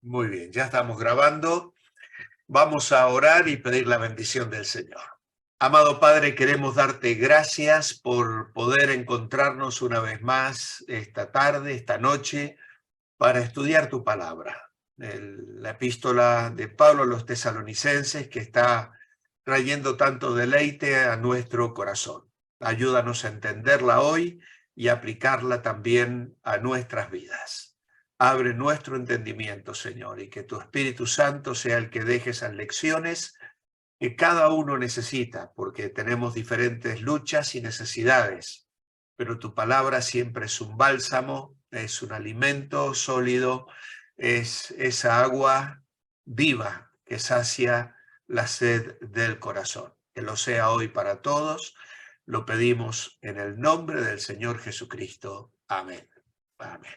Muy bien, ya estamos grabando. Vamos a orar y pedir la bendición del Señor. Amado Padre, queremos darte gracias por poder encontrarnos una vez más esta tarde, esta noche, para estudiar tu palabra. La epístola de Pablo a los tesalonicenses, que está trayendo tanto deleite a nuestro corazón. Ayúdanos a entenderla hoy y aplicarla también a nuestras vidas. Abre nuestro entendimiento, Señor, y que tu Espíritu Santo sea el que deje esas lecciones que cada uno necesita, porque tenemos diferentes luchas y necesidades, pero tu palabra siempre es un bálsamo, es un alimento sólido, es esa agua viva que sacia la sed del corazón. Que lo sea hoy para todos, lo pedimos en el nombre del Señor Jesucristo. Amén. Amén.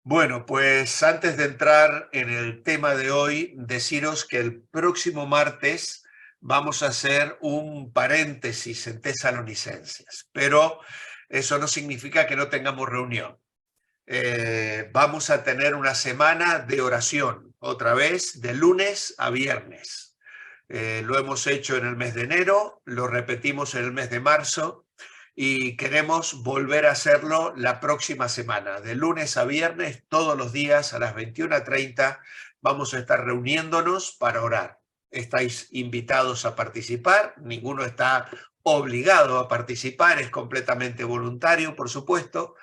Bueno, pues antes de entrar en el tema de hoy, deciros que el próximo martes vamos a hacer un paréntesis en Tesalonicenses, pero eso no significa que no tengamos reunión. Vamos a tener una semana de oración, otra vez, de lunes a viernes. Lo hemos hecho en el mes de enero, lo repetimos en el mes de marzo, y queremos volver a hacerlo la próxima semana, de lunes a viernes, todos los días a las 21:30 vamos a estar reuniéndonos para orar. Estáis invitados a participar, ninguno está obligado a participar, es completamente voluntario, por supuesto,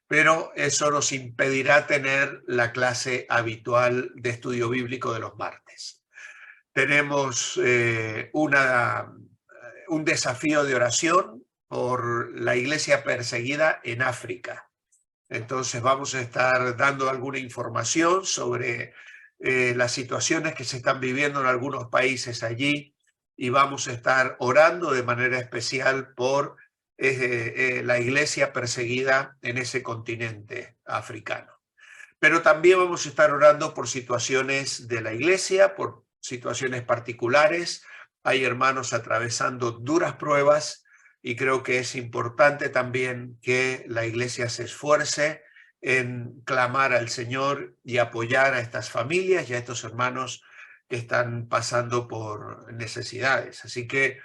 pero eso nos impedirá tener la clase habitual de estudio bíblico de los martes. Tenemos un desafío de oración por la iglesia perseguida en África. Entonces vamos a estar dando alguna información sobre las situaciones que se están viviendo en algunos países allí y vamos a estar orando de manera especial por la iglesia perseguida en ese continente africano. Pero también vamos a estar orando por situaciones de la iglesia, por situaciones particulares. Hay hermanos atravesando duras pruebas y creo que es importante también que la iglesia se esfuerce en clamar al Señor y apoyar a estas familias y a estos hermanos que están pasando por necesidades. Así que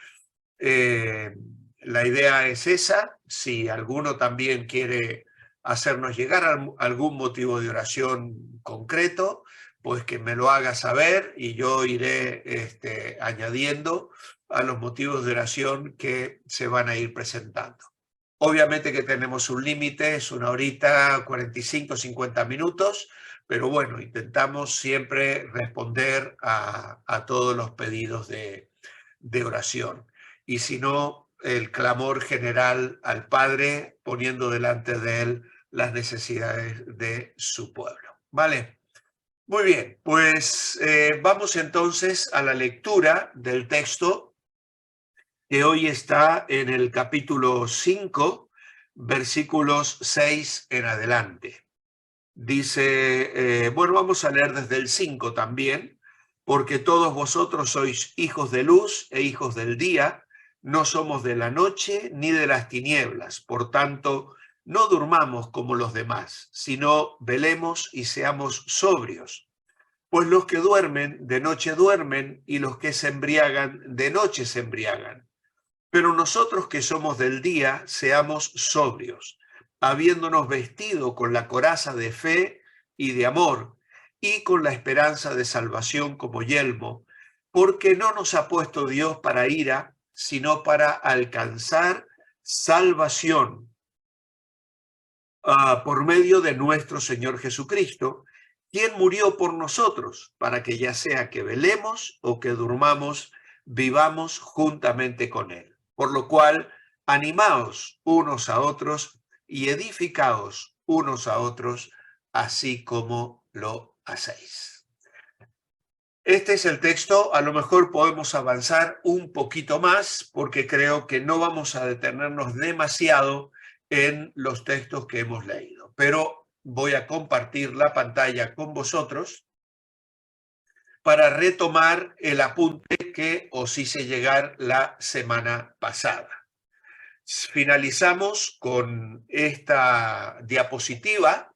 la idea es esa. Si alguno también quiere hacernos llegar algún motivo de oración concreto, pues que me lo haga saber y yo iré añadiendo a los motivos de oración que se van a ir presentando. Obviamente que tenemos un límite, es 1 horita, 45, 50 minutos, pero bueno, intentamos siempre responder a todos los pedidos de oración. Y si no, el clamor general al Padre, poniendo delante de él las necesidades de su pueblo. ¿Vale? Muy bien, pues vamos entonces a la lectura del texto que hoy está en el capítulo 5, versículos 6 en adelante. Dice, bueno, vamos a leer desde el 5 también, porque todos vosotros sois hijos de luz e hijos del día, no somos de la noche ni de las tinieblas, por tanto, no durmamos como los demás, sino velemos y seamos sobrios. Pues los que duermen, de noche duermen, y los que se embriagan, de noche se embriagan. Pero nosotros que somos del día, seamos sobrios, habiéndonos vestido con la coraza de fe y de amor, y con la esperanza de salvación como yelmo, porque no nos ha puesto Dios para ira, sino para alcanzar salvación por medio de nuestro Señor Jesucristo, quien murió por nosotros, para que ya sea que velemos o que durmamos, vivamos juntamente con Él. Por lo cual, animaos unos a otros y edificaos unos a otros, así como lo hacéis. Este es el texto. A lo mejor podemos avanzar un poquito más porque creo que no vamos a detenernos demasiado en los textos que hemos leído, pero voy a compartir la pantalla con vosotros para retomar el apunte que os hice llegar la semana pasada. Finalizamos con esta diapositiva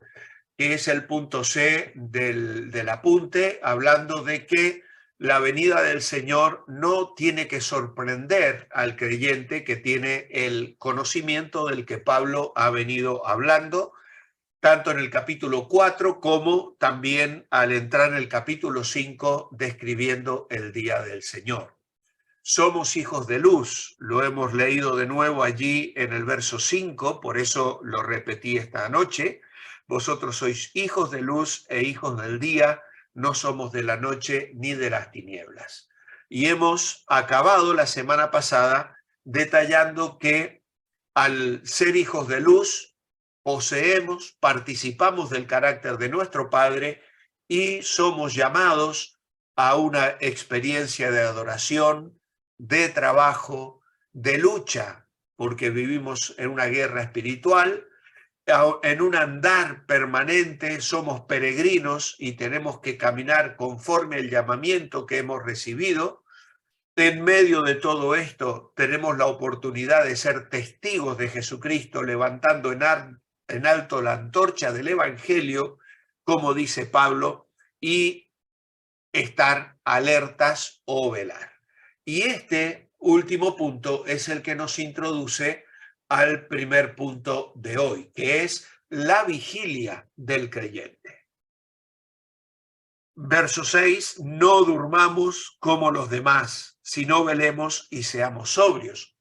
que es el punto C del apunte, hablando de que la venida del Señor no tiene que sorprender al creyente que tiene el conocimiento del que Pablo ha venido hablando, tanto en el capítulo 4 como también al entrar en el capítulo 5, describiendo el día del Señor. Somos hijos de luz, lo hemos leído de nuevo allí en el verso 5, por eso lo repetí esta noche. Vosotros sois hijos de luz e hijos del día, no somos de la noche ni de las tinieblas. Y hemos acabado la semana pasada detallando que al ser hijos de luz, poseemos, participamos del carácter de nuestro Padre y somos llamados a una experiencia de adoración, de trabajo, de lucha, porque vivimos en una guerra espiritual, en un andar permanente, somos peregrinos y tenemos que caminar conforme al llamamiento que hemos recibido. En medio de todo esto, tenemos la oportunidad de ser testigos de Jesucristo, levantando en alto la antorcha del Evangelio, como dice Pablo, y estar alertas o velar. Y este último punto es el que nos introduce al primer punto de hoy, que es la vigilia del creyente. Verso 6, no durmamos como los demás, sino velemos y seamos sobrios.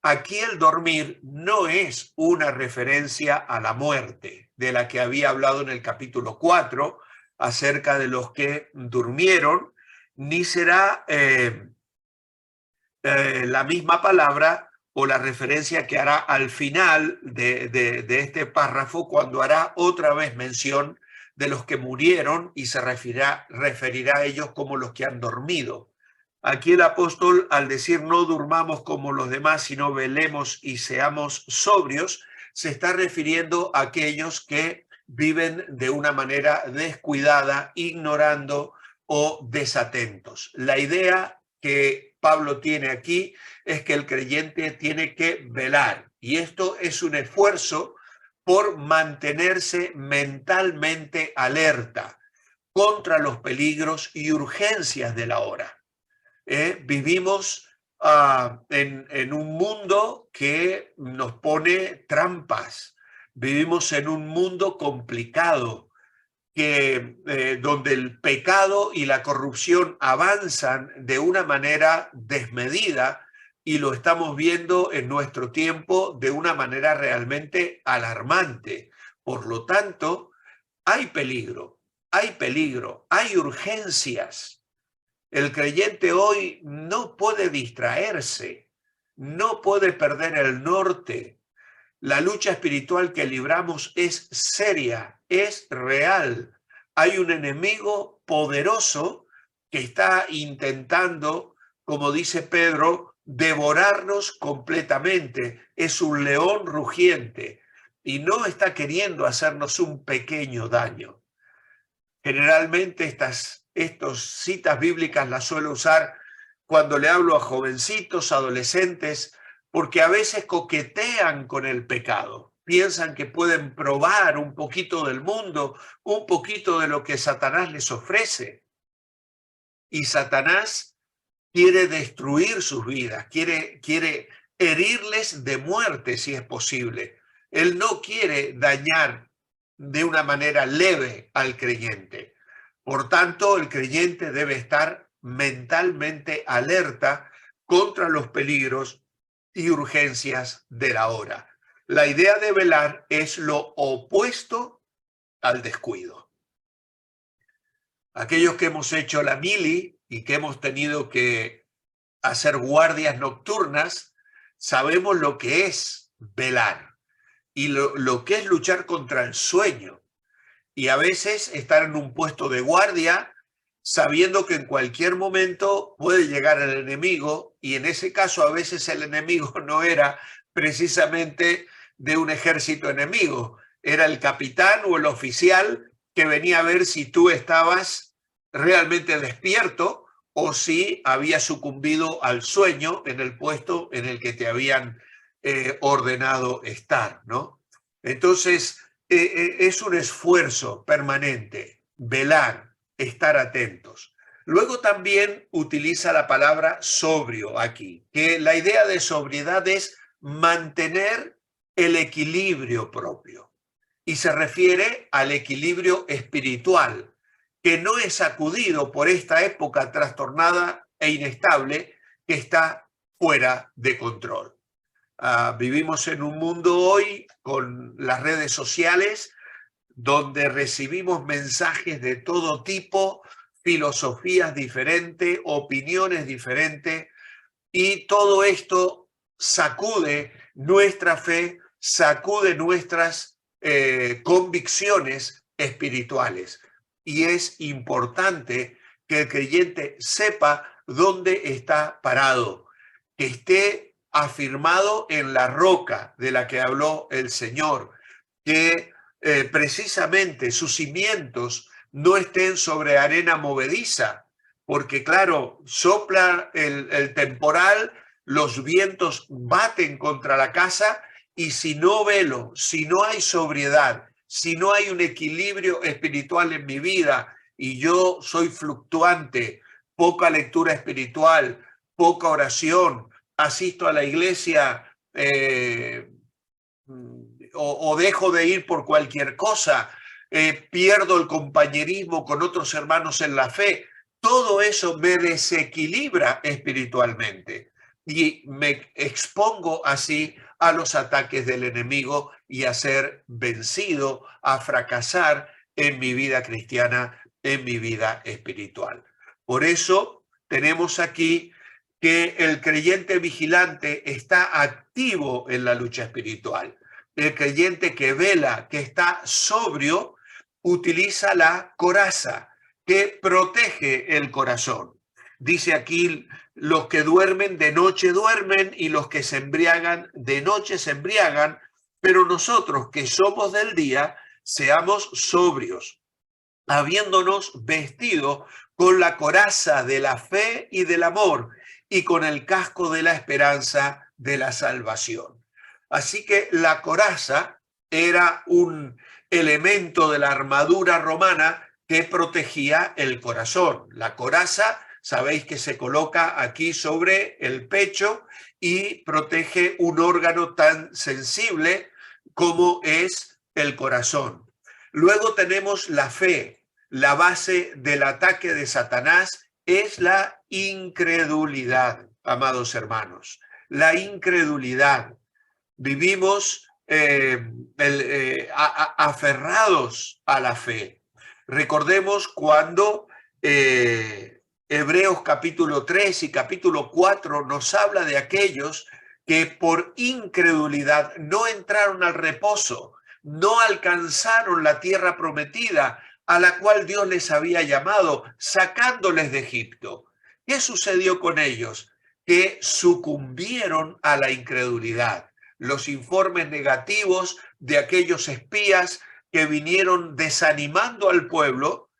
Aquí el dormir no es una referencia a la muerte, de la que había hablado en el capítulo 4, acerca de los que durmieron, ni será la misma palabra o la referencia que hará al final de este párrafo, cuando hará otra vez mención de los que murieron y se referirá a ellos como los que han dormido. Aquí el apóstol, al decir no durmamos como los demás, sino velemos y seamos sobrios, se está refiriendo a aquellos que viven de una manera descuidada, ignorando o desatentos. La idea que Pablo tiene aquí es que el creyente tiene que velar, y esto es un esfuerzo por mantenerse mentalmente alerta contra los peligros y urgencias de la hora. Vivimos en un mundo que nos pone trampas, vivimos en un mundo complicado, donde el pecado y la corrupción avanzan de una manera desmedida, y lo estamos viendo en nuestro tiempo de una manera realmente alarmante. Por lo tanto, hay peligro, hay urgencias. El creyente hoy no puede distraerse, no puede perder el norte. La lucha espiritual que libramos es seria, es real. Hay un enemigo poderoso que está intentando, como dice Pedro, devorarnos completamente. Es un león rugiente y no está queriendo hacernos un pequeño daño. Generalmente estas citas bíblicas las suelo usar cuando le hablo a jovencitos, adolescentes, porque a veces coquetean con el pecado. Piensan que pueden probar un poquito del mundo, un poquito de lo que Satanás les ofrece. Y Satanás quiere destruir sus vidas, quiere herirles de muerte si es posible. Él no quiere dañar de una manera leve al creyente. Por tanto, el creyente debe estar mentalmente alerta contra los peligros y urgencias de la hora. La idea de velar es lo opuesto al descuido. Aquellos que hemos hecho la mili y que hemos tenido que hacer guardias nocturnas, sabemos lo que es velar y lo que es luchar contra el sueño. Y a veces estar en un puesto de guardia sabiendo que en cualquier momento puede llegar el enemigo, y en ese caso a veces el enemigo no era precisamente de un ejército enemigo, era el capitán o el oficial que venía a ver si tú estabas realmente despierto o si habías sucumbido al sueño en el puesto en el que te habían ordenado estar, ¿no? Entonces, es un esfuerzo permanente, velar, estar atentos. Luego también utiliza la palabra sobrio aquí, que la idea de sobriedad es mantener el equilibrio propio. Y se refiere al equilibrio espiritual, que no es sacudido por esta época trastornada e inestable que está fuera de control. Vivimos en un mundo hoy con las redes sociales donde recibimos mensajes de todo tipo, filosofías diferentes, opiniones diferentes, y todo esto sacude nuestra fe, sacude nuestras convicciones espirituales. Y es importante que el creyente sepa dónde está parado, que esté afirmado en la roca de la que habló el Señor, que precisamente sus cimientos no estén sobre arena movediza, porque claro, sopla el temporal, los vientos baten contra la casa y si no velo, si no hay sobriedad, si no hay un equilibrio espiritual en mi vida y yo soy fluctuante, poca lectura espiritual, poca oración, asisto a la iglesia o dejo de ir por cualquier cosa, pierdo el compañerismo con otros hermanos en la fe, todo eso me desequilibra espiritualmente y me expongo así a los ataques del enemigo y a ser vencido, a fracasar en mi vida cristiana, en mi vida espiritual. Por eso tenemos aquí que el creyente vigilante está activo en la lucha espiritual. El creyente que vela, que está sobrio, utiliza la coraza, que protege el corazón. Dice aquí, los que duermen de noche duermen y los que se embriagan de noche se embriagan, pero nosotros que somos del día, seamos sobrios, habiéndonos vestido con la coraza de la fe y del amor y con el casco de la esperanza de la salvación. Así que la coraza era un elemento de la armadura romana que protegía el corazón. La coraza, sabéis que se coloca aquí sobre el pecho y protege un órgano tan sensible como es el corazón. Luego tenemos la fe. La base del ataque de Satanás es la incredulidad, amados hermanos. La incredulidad. Vivimos aferrados a la fe. Recordemos cuando Hebreos capítulo 3 y capítulo 4 nos habla de aquellos que por incredulidad no entraron al reposo, no alcanzaron la tierra prometida a la cual Dios les había llamado, sacándoles de Egipto. ¿Qué sucedió con ellos? Que sucumbieron a la incredulidad. Los informes negativos de aquellos espías que vinieron desanimando al pueblo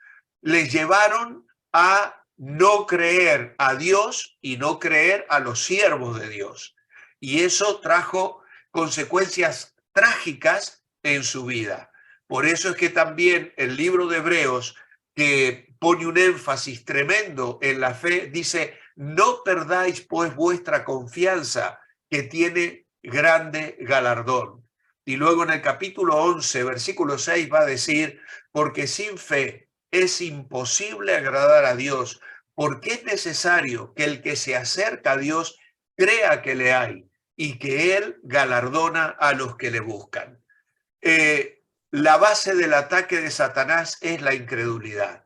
les llevaron a no creer a Dios y no creer a los siervos de Dios. Y eso trajo consecuencias trágicas en su vida. Por eso es que también el libro de Hebreos, que pone un énfasis tremendo en la fe, dice, no perdáis pues vuestra confianza, que tiene grande galardón. Y luego en el capítulo 11, versículo 6 va a decir, porque sin fe es imposible agradar a Dios, porque es necesario que el que se acerca a Dios crea que le hay y que Él galardona a los que le buscan. La base del ataque de Satanás es la incredulidad.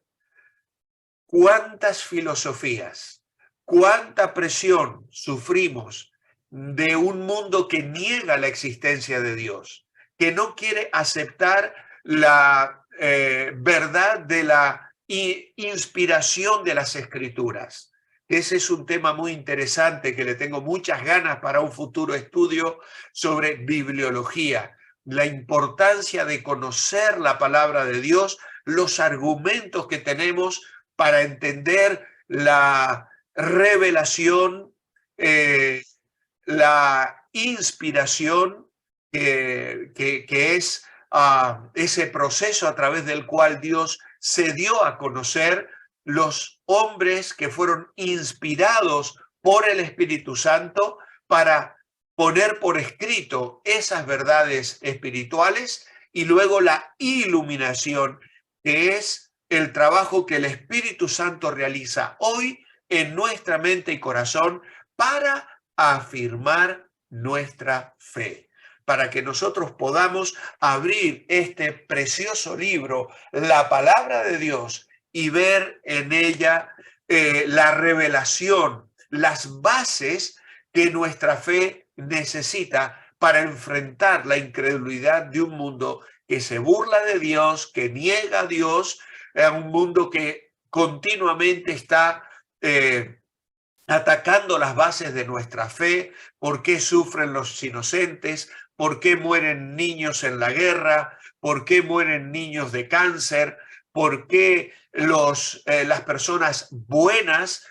¿Cuántas filosofías, cuánta presión sufrimos de un mundo que niega la existencia de Dios, que no quiere aceptar la verdad de la inspiración de las Escrituras? Ese es un tema muy interesante que le tengo muchas ganas para un futuro estudio sobre bibliología. La importancia de conocer la palabra de Dios, los argumentos que tenemos para entender la revelación, la inspiración que es ese proceso a través del cual Dios se dio a conocer, los hombres que fueron inspirados por el Espíritu Santo para poner por escrito esas verdades espirituales, y luego la iluminación, que es el trabajo que el Espíritu Santo realiza hoy en nuestra mente y corazón para afirmar nuestra fe, para que nosotros podamos abrir este precioso libro, la palabra de Dios, y ver en ella la revelación, las bases que nuestra fe necesita para enfrentar la incredulidad de un mundo que se burla de Dios, que niega a Dios, un mundo que continuamente está atacando las bases de nuestra fe. ¿Por qué sufren los inocentes? ¿Por qué mueren niños en la guerra? ¿Por qué mueren niños de cáncer? ¿Por qué las personas buenas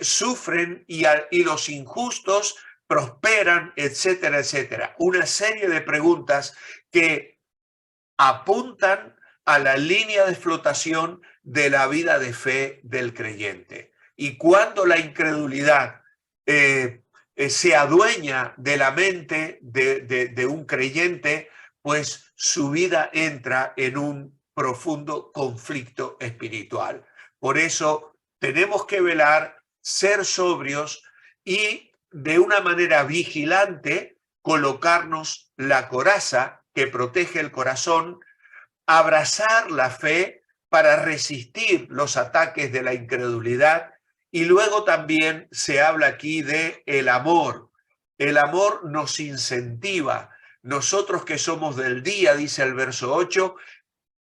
sufren y los injustos prosperan, etcétera, etcétera? Una serie de preguntas que apuntan a la línea de flotación de la vida de fe del creyente. Y cuando la incredulidad se adueña de la mente de un creyente, pues su vida entra en un profundo conflicto espiritual. Por eso tenemos que velar, ser sobrios y de una manera vigilante colocarnos la coraza que protege el corazón, abrazar la fe para resistir los ataques de la incredulidad. Y luego también se habla aquí de el amor. El amor nos incentiva. Nosotros que somos del día, dice el verso 8,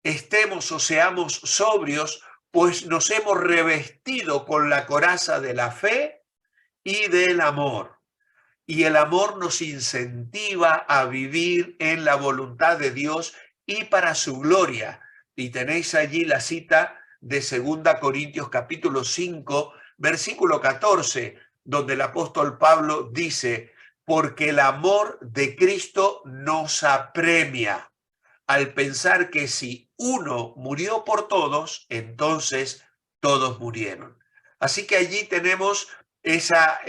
estemos o seamos sobrios, pues nos hemos revestido con la coraza de la fe y del amor. Y el amor nos incentiva a vivir en la voluntad de Dios y para su gloria. Y tenéis allí la cita de 2 Corintios capítulo 5, versículo 14, donde el apóstol Pablo dice: porque el amor de Cristo nos apremia, al pensar que si uno murió por todos, entonces todos murieron. Así que allí tenemos esa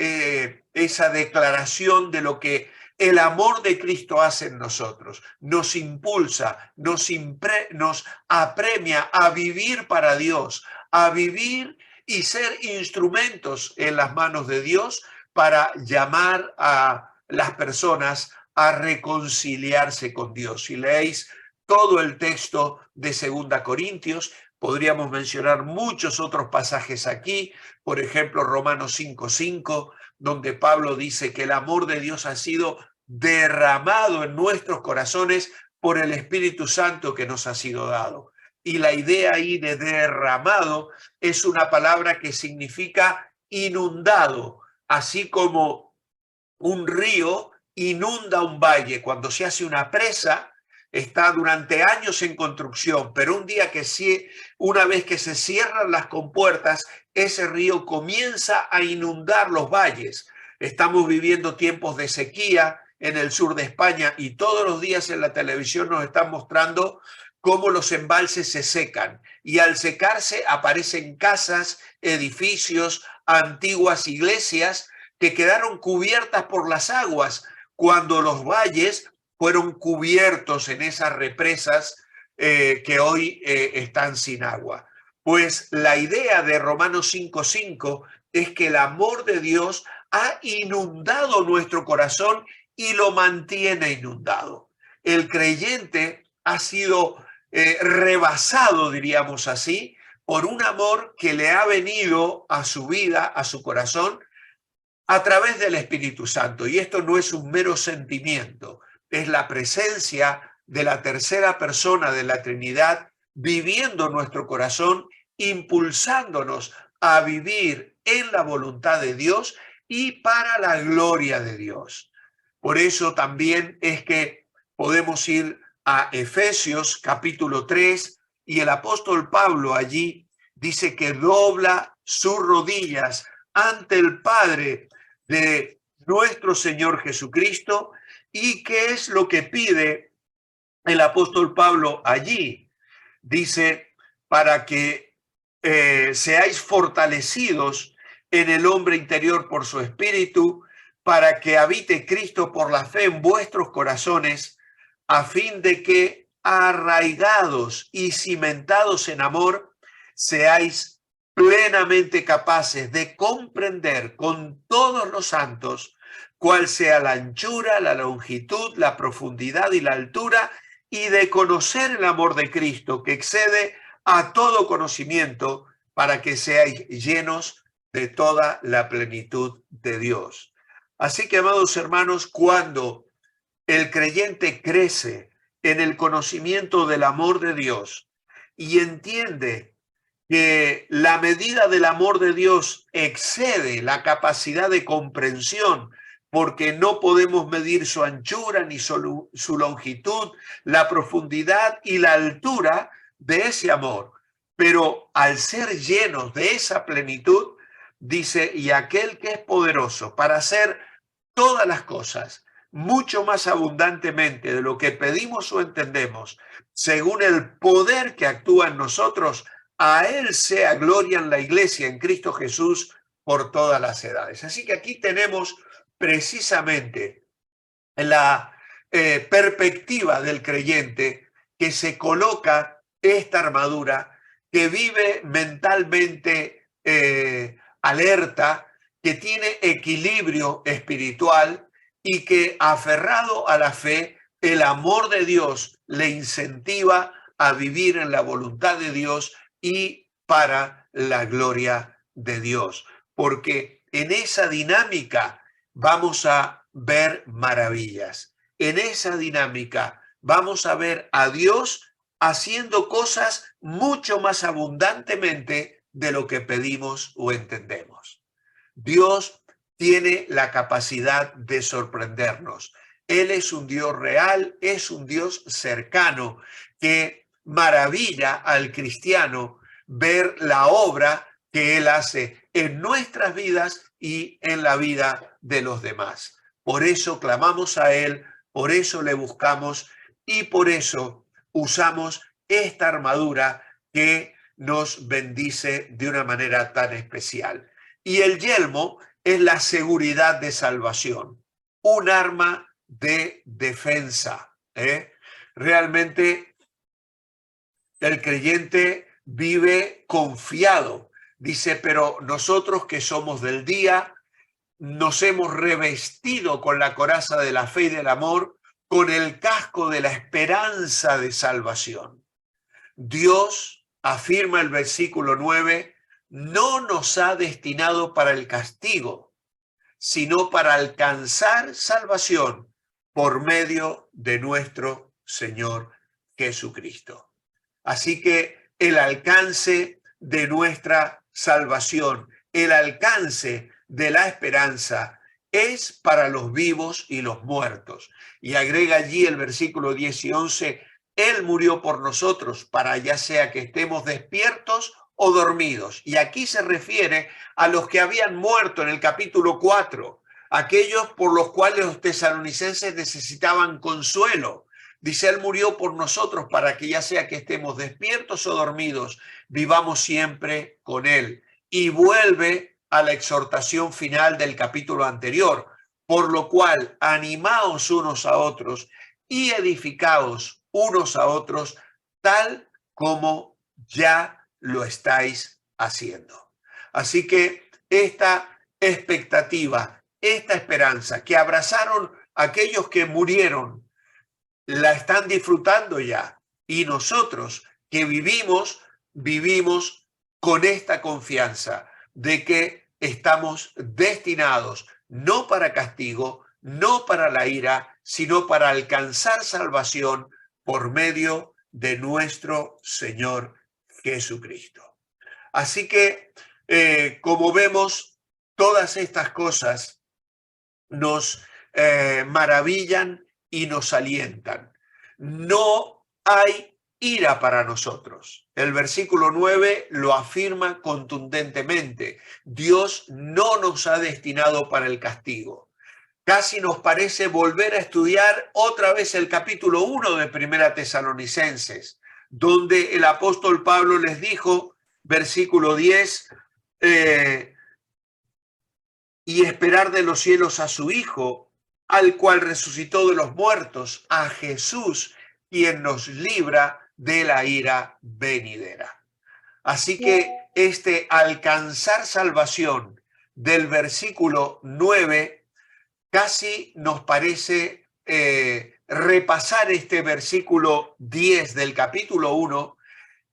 declaración de lo que el amor de Cristo hace en nosotros. Nos impulsa, nos apremia a vivir para Dios, a vivir y ser instrumentos en las manos de Dios para llamar a las personas a reconciliarse con Dios. Si leéis todo el texto de 2 Corintios, podríamos mencionar muchos otros pasajes aquí, por ejemplo, Romanos 5:5, donde Pablo dice que el amor de Dios ha sido derramado en nuestros corazones por el Espíritu Santo que nos ha sido dado. Y la idea ahí de derramado es una palabra que significa inundado, así como un río inunda un valle. Cuando se hace una presa, está durante años en construcción, pero una vez que se cierran las compuertas, ese río comienza a inundar los valles. Estamos viviendo tiempos de sequía en el sur de España y todos los días en la televisión nos están mostrando cómo los embalses se secan, y al secarse aparecen casas, edificios, antiguas iglesias que quedaron cubiertas por las aguas cuando los valles fueron cubiertos en esas represas que hoy están sin agua. Pues la idea de Romanos 5:5 es que el amor de Dios ha inundado nuestro corazón y lo mantiene inundado. El creyente ha sido rebasado, diríamos así, por un amor que le ha venido a su vida, a su corazón, a través del Espíritu Santo. Y esto no es un mero sentimiento, es la presencia de la tercera persona de la Trinidad viviendo nuestro corazón, impulsándonos a vivir en la voluntad de Dios y para la gloria de Dios. Por eso también es que podemos ir a Efesios capítulo 3 y el apóstol Pablo allí dice que dobla sus rodillas ante el Padre de nuestro Señor Jesucristo. ¿Y qué es lo que pide el apóstol Pablo allí dice, para que seáis fortalecidos en el hombre interior por su espíritu, para que habite Cristo por la fe en vuestros corazones, a fin de que arraigados y cimentados en amor, seáis plenamente capaces de comprender con todos los santos cuál sea la anchura, la longitud, la profundidad y la altura, y de conocer el amor de Cristo que excede a todo conocimiento, para que seáis llenos de toda la plenitud de Dios. Así que, amados hermanos, cuando el creyente crece en el conocimiento del amor de Dios y entiende que la medida del amor de Dios excede la capacidad de comprensión, porque no podemos medir su anchura ni su longitud, la profundidad y la altura de ese amor. Pero al ser llenos de esa plenitud, dice, y aquel que es poderoso para hacer todas las cosas mucho más abundantemente de lo que pedimos o entendemos, según el poder que actúa en nosotros, a él sea gloria en la iglesia, en Cristo Jesús, por todas las edades. Así que aquí tenemos precisamente la perspectiva del creyente que se coloca esta armadura, que vive mentalmente alerta, que tiene equilibrio espiritual y que, aferrado a la fe, el amor de Dios le incentiva a vivir en la voluntad de Dios y para la gloria de Dios. Porque en esa dinámica vamos a ver maravillas. En esa dinámica vamos a ver a Dios haciendo cosas mucho más abundantemente de lo que pedimos o entendemos. Dios tiene la capacidad de sorprendernos. Él es un Dios real, es un Dios cercano, que maravilla al cristiano ver la obra que Él hace en nuestras vidas y en la vida de los demás. Por eso clamamos a Él, por eso le buscamos y por eso usamos esta armadura que nos bendice de una manera tan especial. Y el yelmo es la seguridad de salvación, un arma de defensa. Realmente el creyente vive confiado. Dice, pero nosotros que somos del día, nos hemos revestido con la coraza de la fe y del amor, con el casco de la esperanza de salvación. Dios, afirma el versículo 9, no nos ha destinado para el castigo, sino para alcanzar salvación por medio de nuestro Señor Jesucristo. Así que el alcance de nuestra salvación, el alcance de la esperanza es para los vivos y los muertos. Y agrega allí el versículo 10 y 11, Él murió por nosotros para ya sea que estemos despiertos o dormidos. Y aquí se refiere a los que habían muerto en el capítulo 4, aquellos por los cuales los tesalonicenses necesitaban consuelo. Dice, Él murió por nosotros para que ya sea que estemos despiertos o dormidos, vivamos siempre con Él. Y vuelve a la exhortación final del capítulo anterior, por lo cual animaos unos a otros y edificaos unos a otros, tal como ya lo estáis haciendo. Así que esta expectativa, esta esperanza que abrazaron aquellos que murieron, la están disfrutando ya. Y nosotros que vivimos con esta confianza de que estamos destinados no para castigo, no para la ira, sino para alcanzar salvación por medio de nuestro Señor Jesucristo. Así que, como vemos, todas estas cosas nos maravillan y nos alientan. No hay ira para nosotros. El versículo 9 lo afirma contundentemente. Dios no nos ha destinado para el castigo. Casi nos parece volver a estudiar otra vez el capítulo 1 de Primera Tesalonicenses, donde el apóstol Pablo les dijo, versículo 10, y esperar de los cielos a su Hijo, al cual resucitó de los muertos, a Jesús, quien nos libra de la ira venidera. Así que este alcanzar salvación del versículo 9 casi nos parece repasar este versículo 10 del capítulo 1,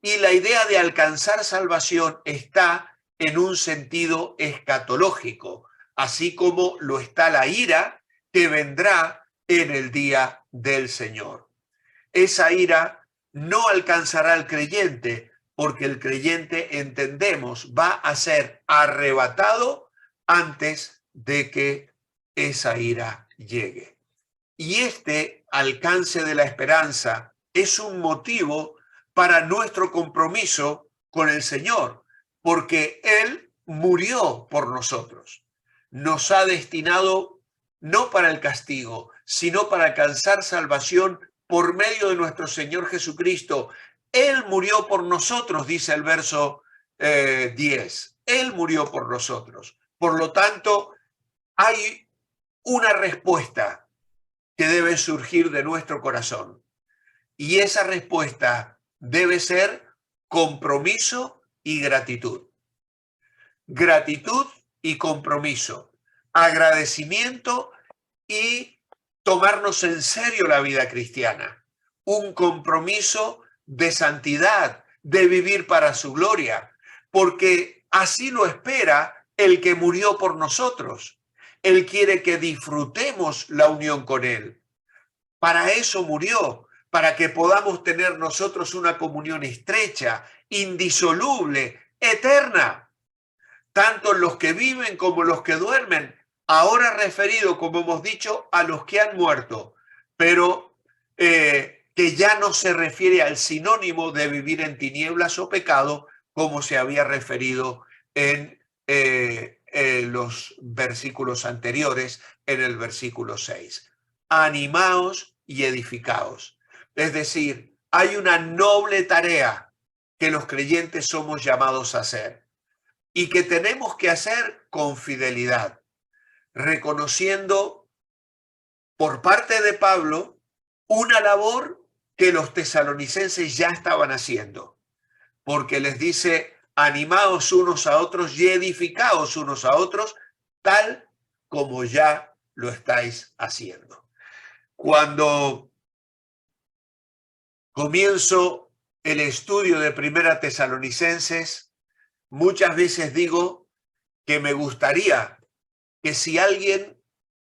y la idea de alcanzar salvación está en un sentido escatológico, así como lo está la ira que vendrá en el día del Señor. Esa ira no alcanzará al creyente, porque el creyente, entendemos, va a ser arrebatado antes de que esa ira llegue. Y este alcance de la esperanza es un motivo para nuestro compromiso con el Señor, porque Él murió por nosotros. Nos ha destinado no para el castigo, sino para alcanzar salvación por medio de nuestro Señor Jesucristo. Él murió por nosotros, dice el verso 10. Él murió por nosotros. Por lo tanto, hay una respuesta que debe surgir de nuestro corazón. Y esa respuesta debe ser compromiso y gratitud. Gratitud y compromiso. Agradecimiento y tomarnos en serio la vida cristiana. Un compromiso de santidad, de vivir para su gloria, porque así lo espera el que murió por nosotros. Él quiere que disfrutemos la unión con Él. Para eso murió, para que podamos tener nosotros una comunión estrecha, indisoluble, eterna. Tanto los que viven como los que duermen, ahora referido, como hemos dicho, a los que han muerto, pero que ya no se refiere al sinónimo de vivir en tinieblas o pecado, como se había referido en los versículos anteriores, en el versículo 6. Animaos y edificaos. Es decir, hay una noble tarea que los creyentes somos llamados a hacer y que tenemos que hacer con fidelidad, reconociendo por parte de Pablo una labor que los tesalonicenses ya estaban haciendo, porque les dice, animaos unos a otros y edificaos unos a otros, tal como ya lo estáis haciendo. Cuando comienzo el estudio de Primera Tesalonicenses, muchas veces digo que me gustaría que si alguien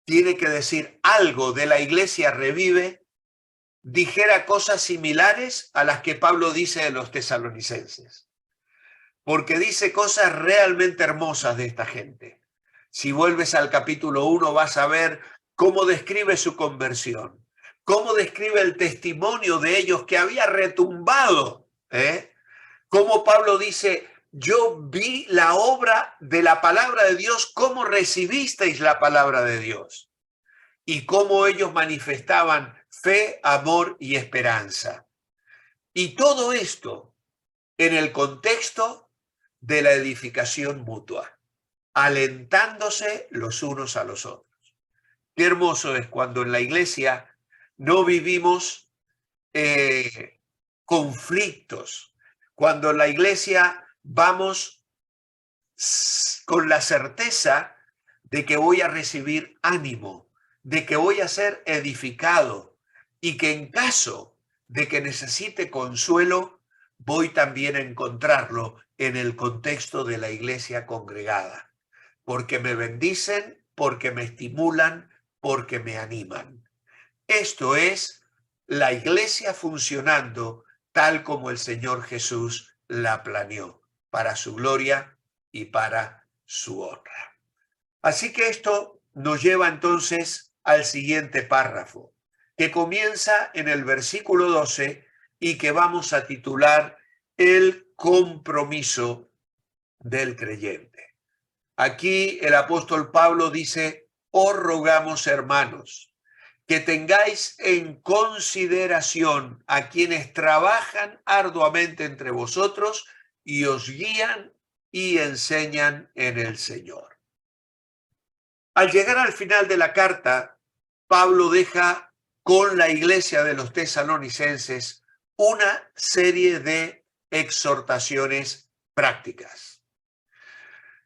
tiene que decir algo de la iglesia Revive, dijera cosas similares a las que Pablo dice de los tesalonicenses, porque dice cosas realmente hermosas de esta gente. Si vuelves al capítulo 1 vas a ver cómo describe su conversión, cómo describe el testimonio de ellos que había retumbado, cómo Pablo dice, yo vi la obra de la palabra de Dios, cómo recibisteis la palabra de Dios y cómo ellos manifestaban fe, amor y esperanza. Y todo esto en el contexto de la edificación mutua, alentándose los unos a los otros. Qué hermoso es cuando en la iglesia no vivimos conflictos, cuando en la iglesia vamos con la certeza de que voy a recibir ánimo, de que voy a ser edificado y que en caso de que necesite consuelo, voy también a encontrarlo en el contexto de la iglesia congregada, porque me bendicen, porque me estimulan, porque me animan. Esto es la iglesia funcionando tal como el Señor Jesús la planeó, para su gloria y para su honra. Así que esto nos lleva entonces al siguiente párrafo, que comienza en el versículo 12 y que vamos a titular el compromiso del creyente. Aquí el apóstol Pablo dice, os rogamos, hermanos, que tengáis en consideración a quienes trabajan arduamente entre vosotros y os guían y enseñan en el Señor. Al llegar al final de la carta, Pablo deja con la iglesia de los tesalonicenses una serie de exhortaciones prácticas.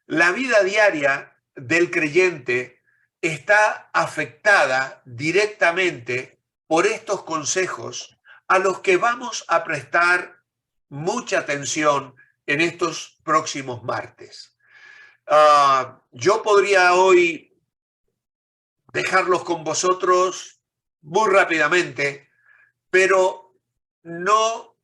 La vida diaria del creyente está afectada directamente por estos consejos a los que vamos a prestar mucha atención en estos próximos martes. Yo podría hoy dejarlos con vosotros muy rápidamente, pero no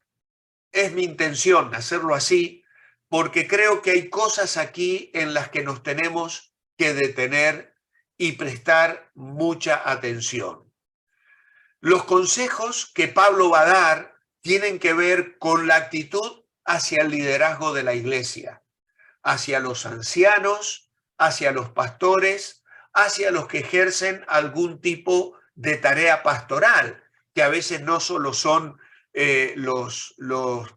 es mi intención hacerlo así, porque creo que hay cosas aquí en las que nos tenemos que detener y prestar mucha atención. Los consejos que Pablo va a dar tienen que ver con la actitud hacia el liderazgo de la iglesia, hacia los ancianos, hacia los pastores, hacia los que ejercen algún tipo de tarea pastoral, que a veces no solo son los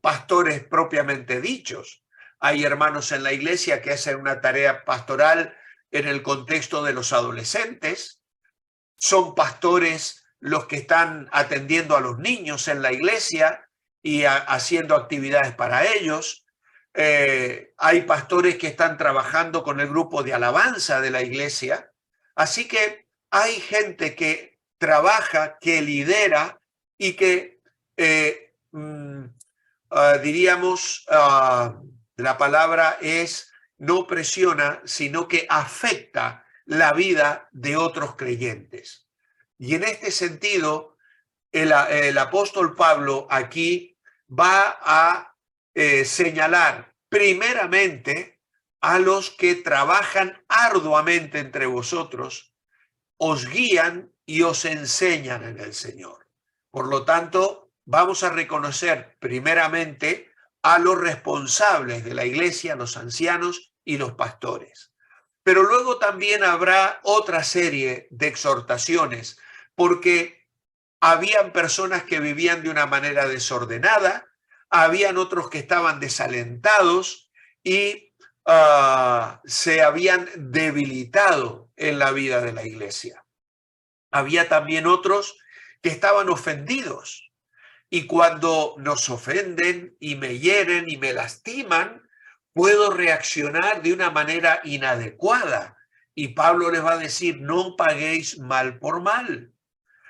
pastores propiamente dichos. Hay hermanos en la iglesia que hacen una tarea pastoral en el contexto de los adolescentes. Son pastores los que están atendiendo a los niños en la iglesia y haciendo actividades para ellos. Hay pastores que están trabajando con el grupo de alabanza de la iglesia. Así que hay gente que trabaja, que lidera y que diríamos, la palabra es no presiona, sino que afecta la vida de otros creyentes. Y en este sentido, el apóstol Pablo aquí va a señalar primeramente a los que trabajan arduamente entre vosotros, os guían y os enseñan en el Señor. Por lo tanto, vamos a reconocer primeramente a los responsables de la iglesia, los ancianos y los pastores. Pero luego también habrá otra serie de exhortaciones, porque habían personas que vivían de una manera desordenada, habían otros que estaban desalentados y se habían debilitado en la vida de la iglesia. Había también otros que estaban ofendidos. Y cuando nos ofenden y me hieren y me lastiman, puedo reaccionar de una manera inadecuada. Y Pablo les va a decir, no paguéis mal por mal.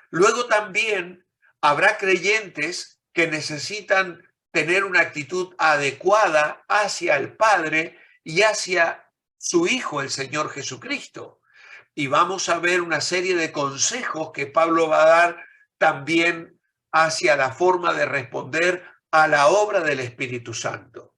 Luego también habrá creyentes que necesitan tener una actitud adecuada hacia el Padre y hacia su Hijo, el Señor Jesucristo. Y vamos a ver una serie de consejos que Pablo va a dar también hacia la forma de responder a la obra del Espíritu Santo.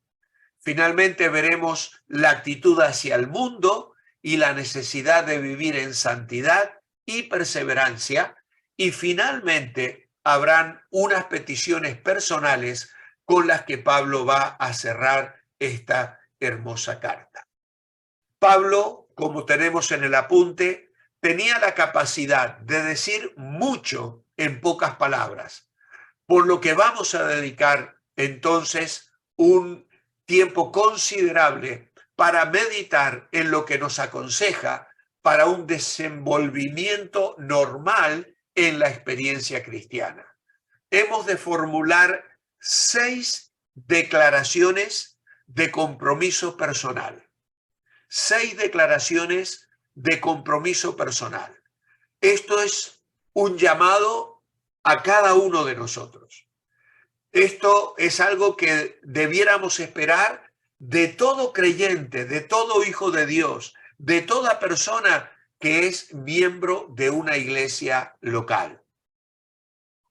Finalmente veremos la actitud hacia el mundo y la necesidad de vivir en santidad y perseverancia. Y finalmente habrán unas peticiones personales con las que Pablo va a cerrar esta hermosa carta. Pablo, como tenemos en el apunte, tenía la capacidad de decir mucho en pocas palabras, por lo que vamos a dedicar entonces un tiempo considerable para meditar en lo que nos aconseja para un desenvolvimiento normal en la experiencia cristiana. Hemos de formular 6 declaraciones de compromiso personal. 6 declaraciones de compromiso personal. Esto es un llamado a cada uno de nosotros. Esto es algo que debiéramos esperar de todo creyente, de todo hijo de Dios, de toda persona que es miembro de una iglesia local.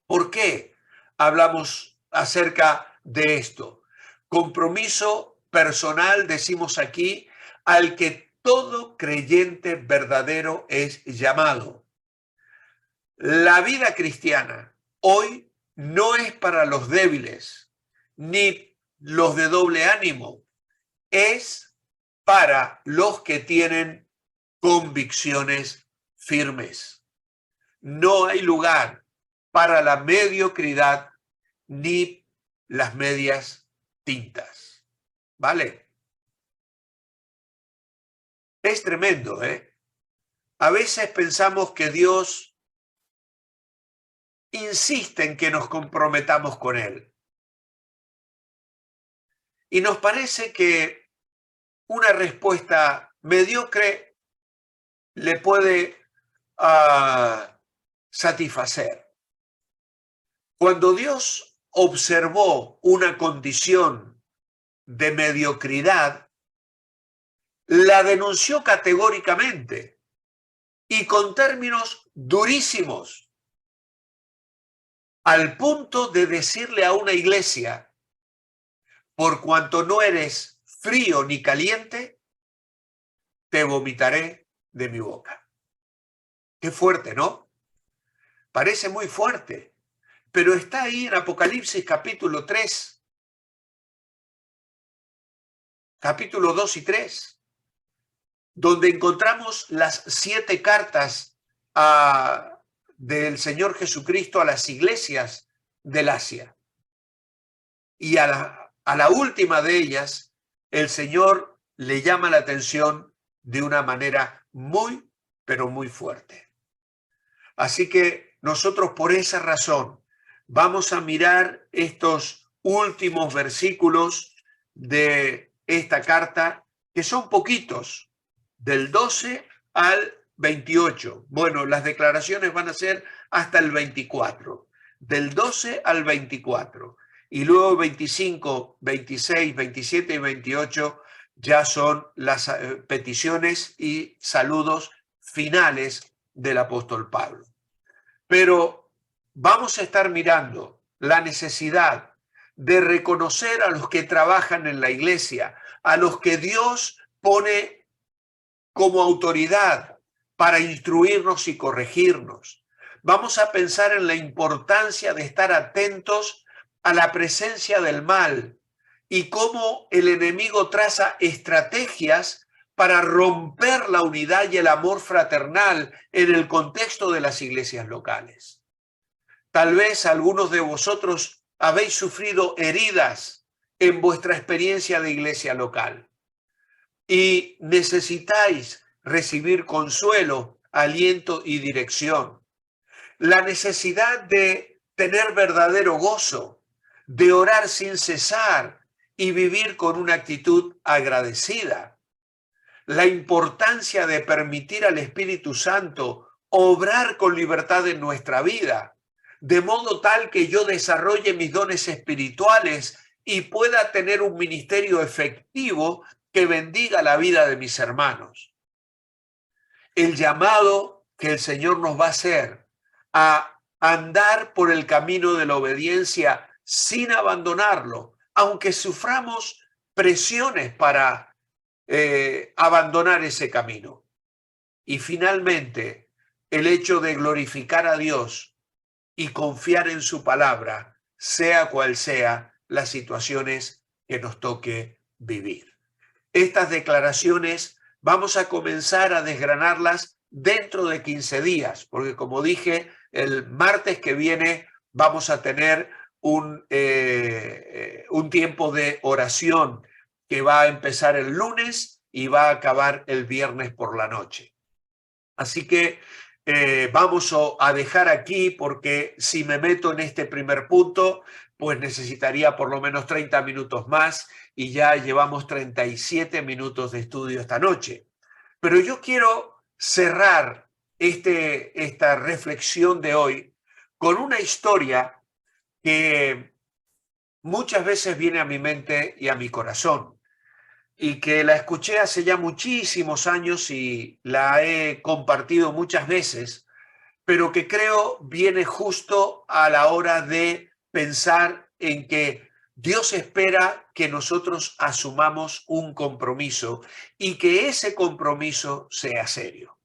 ¿Por qué hablamos acerca de esto? Compromiso personal, decimos aquí, al que todo creyente verdadero es llamado. La vida cristiana hoy no es para los débiles ni los de doble ánimo, es para los que tienen convicciones firmes. No hay lugar para la mediocridad ni las medias tintas. ¿Vale? Es tremendo, ¿eh? A veces pensamos que Dios insiste en que nos comprometamos con Él. Y nos parece que una respuesta mediocre le puede satisfacer. Cuando Dios observó una condición de mediocridad, la denunció categóricamente y con términos durísimos, al punto de decirle a una iglesia: por cuanto no eres frío ni caliente, te vomitaré de mi boca. Qué fuerte, ¿no? Parece muy fuerte, pero está ahí en Apocalipsis capítulo 3, capítulo 2 y 3, donde encontramos las 7 cartas del Señor Jesucristo a las iglesias del Asia. Y a la última de ellas, el Señor le llama la atención de una manera muy, pero muy fuerte. Así que nosotros por esa razón vamos a mirar estos últimos versículos de esta carta, que son poquitos, del 12 al 28. Bueno, las declaraciones van a ser hasta el 24, del 12 al 24. Y luego 25, 26, 27 y 28 ya son las peticiones y saludos finales del apóstol Pablo. Pero vamos a estar mirando la necesidad de reconocer a los que trabajan en la iglesia, a los que Dios pone como autoridad para instruirnos y corregirnos. Vamos a pensar en la importancia de estar atentos a la presencia del mal y cómo el enemigo traza estrategias para romper la unidad y el amor fraternal en el contexto de las iglesias locales. Tal vez algunos de vosotros habéis sufrido heridas en vuestra experiencia de iglesia local y necesitáis recibir consuelo, aliento y dirección. La necesidad de tener verdadero gozo, de orar sin cesar y vivir con una actitud agradecida. La importancia de permitir al Espíritu Santo obrar con libertad en nuestra vida, de modo tal que yo desarrolle mis dones espirituales y pueda tener un ministerio efectivo que bendiga la vida de mis hermanos. El llamado que el Señor nos va a hacer a andar por el camino de la obediencia sin abandonarlo, aunque suframos presiones para abandonar ese camino. Y finalmente, el hecho de glorificar a Dios y confiar en su palabra, sea cual sea las situaciones que nos toque vivir. Estas declaraciones vamos a comenzar a desgranarlas dentro de 15 días, porque como dije, el martes que viene vamos a tener un tiempo de oración que va a empezar el lunes y va a acabar el viernes por la noche. Así que vamos a dejar aquí, porque si me meto en este primer punto, pues necesitaría por lo menos 30 minutos más y ya llevamos 37 minutos de estudio esta noche. Pero yo quiero cerrar esta reflexión de hoy con una historia que muchas veces viene a mi mente y a mi corazón, y que la escuché hace ya muchísimos años y la he compartido muchas veces, pero que creo viene justo a la hora de pensar en que Dios espera que nosotros asumamos un compromiso y que ese compromiso sea serio.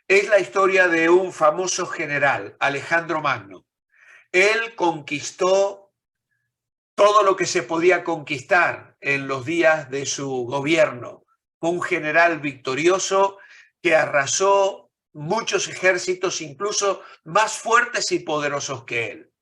Es la historia de un famoso general, Alejandro Magno. Él conquistó todo lo que se podía conquistar en los días de su gobierno. Fue un general victorioso que arrasó muchos ejércitos, incluso más fuertes y poderosos que él.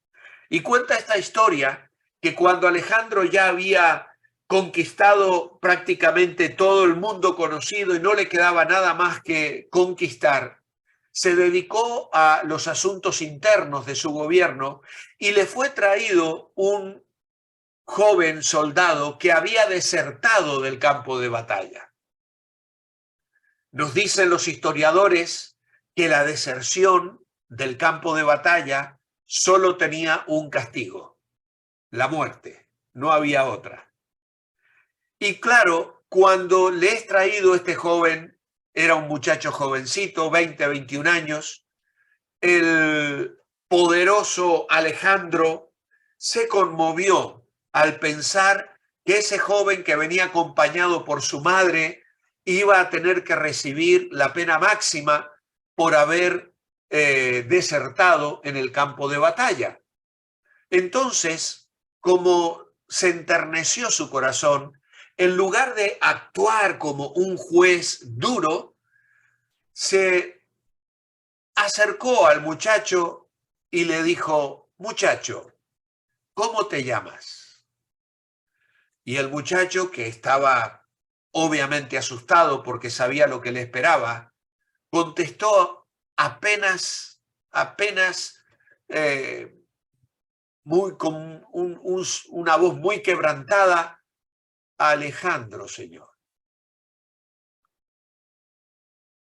Y cuenta esta historia que cuando Alejandro ya había conquistado prácticamente todo el mundo conocido y no le quedaba nada más que conquistar, se dedicó a los asuntos internos de su gobierno y le fue traído un joven soldado que había desertado del campo de batalla. Nos dicen los historiadores que la deserción del campo de batalla solo tenía un castigo: la muerte, no había otra. Y claro, cuando le es traído este joven, era un muchacho jovencito, 20, 21 años, el poderoso Alejandro se conmovió al pensar que ese joven que venía acompañado por su madre iba a tener que recibir la pena máxima por haber desertado en el campo de batalla. Entonces, como se enterneció su corazón, en lugar de actuar como un juez duro, se acercó al muchacho y le dijo: muchacho, ¿cómo te llamas? Y el muchacho, que estaba obviamente asustado porque sabía lo que le esperaba, contestó apenas, con una voz muy quebrantada: Alejandro, señor.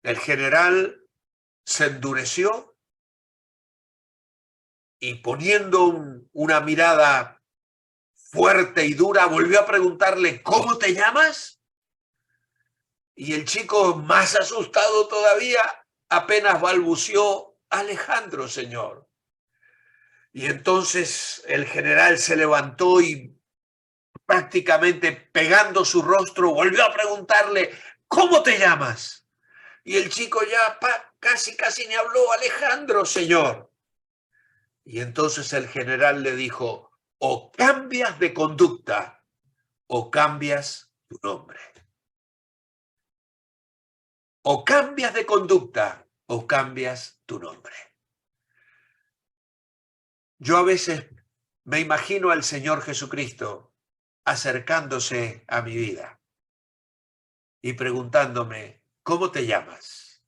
El general se endureció y, poniendo una mirada fuerte y dura, volvió a preguntarle: ¿cómo te llamas? Y el chico, más asustado todavía, apenas balbuceó: Alejandro, señor. Y entonces el general se levantó y, prácticamente pegando su rostro, volvió a preguntarle: ¿cómo te llamas? Y el chico ya casi ni habló: Alejandro, señor. Y entonces el general le dijo: o cambias de conducta o cambias tu nombre. O cambias de conducta o cambias tu nombre. Yo a veces me imagino al Señor Jesucristo acercándose a mi vida y preguntándome: ¿cómo te llamas?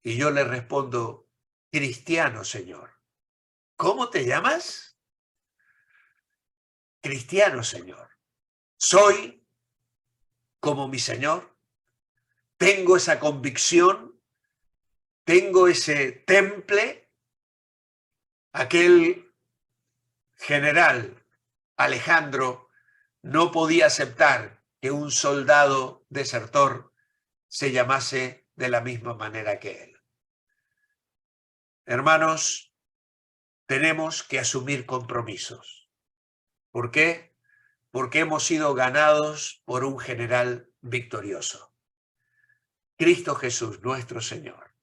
Y yo le respondo: Cristiano, Señor. ¿Cómo te llamas? Cristiano, Señor. Soy como mi Señor. Tengo esa convicción, tengo ese temple. Aquel general Alejandro no podía aceptar que un soldado desertor se llamase de la misma manera que él. Hermanos, tenemos que asumir compromisos. ¿Por qué? Porque hemos sido ganados por un general victorioso, Cristo Jesús, nuestro Señor,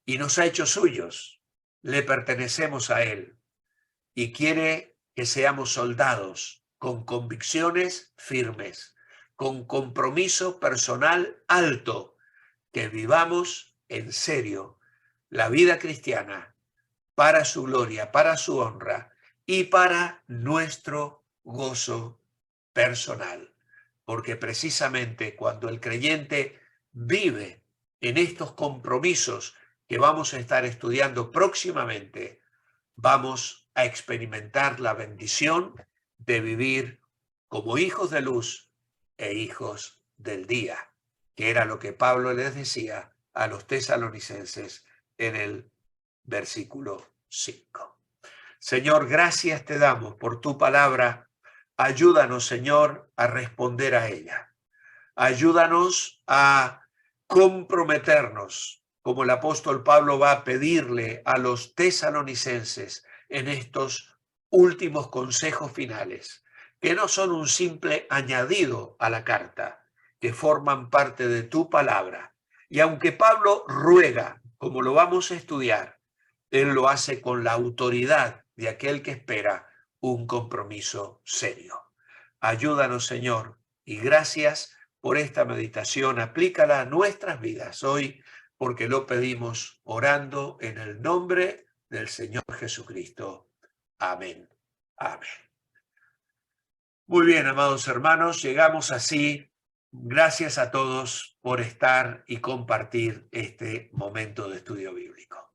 y nos ha hecho suyos. Le pertenecemos a Él y quiere que seamos soldados con convicciones firmes, con compromiso personal alto, que vivamos en serio la vida cristiana para su gloria, para su honra y para nuestro gozo personal. Porque precisamente cuando el creyente vive en estos compromisos que vamos a estar estudiando próximamente, vamos a experimentar la bendición de vivir como hijos de luz e hijos del día, que era lo que Pablo les decía a los tesalonicenses en el versículo 5. Señor, gracias te damos por tu palabra. Ayúdanos, Señor, a responder a ella. Ayúdanos a comprometernos, como el apóstol Pablo va a pedirle a los tesalonicenses en estos últimos consejos finales, que no son un simple añadido a la carta, que forman parte de tu palabra. Y aunque Pablo ruega, como lo vamos a estudiar, él lo hace con la autoridad de aquel que espera un compromiso serio. Ayúdanos, Señor, y gracias por esta meditación. Aplícala a nuestras vidas hoy porque lo pedimos orando en el nombre del Señor Jesucristo. Amén. Amén. Muy bien, amados hermanos, llegamos así. Gracias a todos por estar y compartir este momento de estudio bíblico.